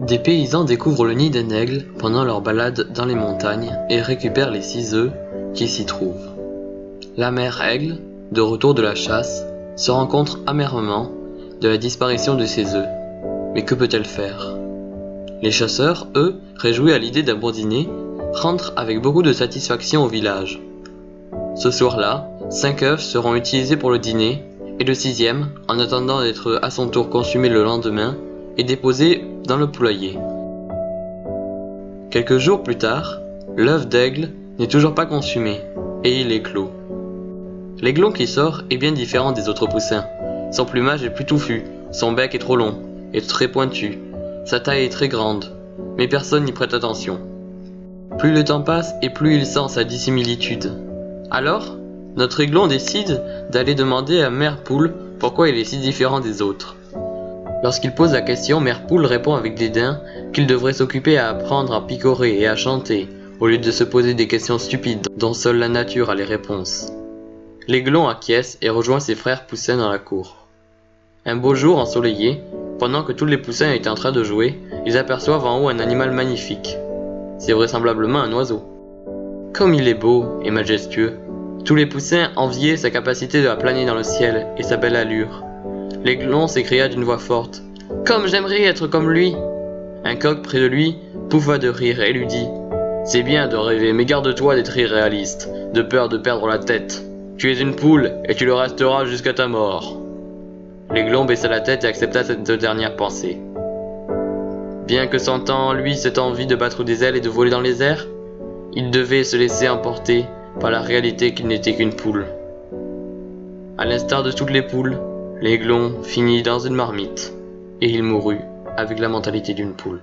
Des paysans découvrent le nid d'un aigle pendant leur balade dans les montagnes et récupèrent les 6 œufs qui s'y trouvent. La mère aigle, de retour de la chasse, se rend compte amèrement de la disparition de ses œufs. Mais que peut-elle faire? Les chasseurs, eux, réjouis à l'idée d'un bon dîner, rentrent avec beaucoup de satisfaction au village. Ce soir-là, 5 œufs seront utilisés pour le dîner, et le 6e, en attendant d'être à son tour consumé le lendemain, est déposé dans le poulailler. Quelques jours plus tard, l'œuf d'aigle n'est toujours pas consumé, et il éclot. L'aiglon qui sort est bien différent des autres poussins. Son plumage est plus touffu, son bec est trop long, et très pointu, sa taille est très grande, mais personne n'y prête attention. Plus le temps passe et plus il sent sa dissimilitude. Alors, notre aiglon décide d'aller demander à Mère Poule pourquoi il est si différent des autres. Lorsqu'il pose la question, Mère Poule répond avec dédain qu'il devrait s'occuper à apprendre à picorer et à chanter, au lieu de se poser des questions stupides dont seule la nature a les réponses. L'aiglon acquiesce et rejoint ses frères poussins dans la cour. Un beau jour ensoleillé, pendant que tous les poussins étaient en train de jouer, ils aperçoivent en haut un animal magnifique. C'est vraisemblablement un oiseau. Comme il est beau et majestueux, tous les poussins enviaient sa capacité de planer dans le ciel et sa belle allure. L'aiglon s'écria d'une voix forte « Comme j'aimerais être comme lui !» Un coq près de lui pouffa de rire et lui dit « C'est bien de rêver, mais garde-toi d'être irréaliste, de peur de perdre la tête. Tu es une poule et tu le resteras jusqu'à ta mort. » L'aiglon baissa la tête et accepta cette dernière pensée. Bien que sentant en lui cette envie de battre des ailes et de voler dans les airs, il devait se laisser emporter par la réalité qu'il n'était qu'une poule. À l'instar de toutes les poules, l'aiglon finit dans une marmite, et il mourut avec la mentalité d'une poule.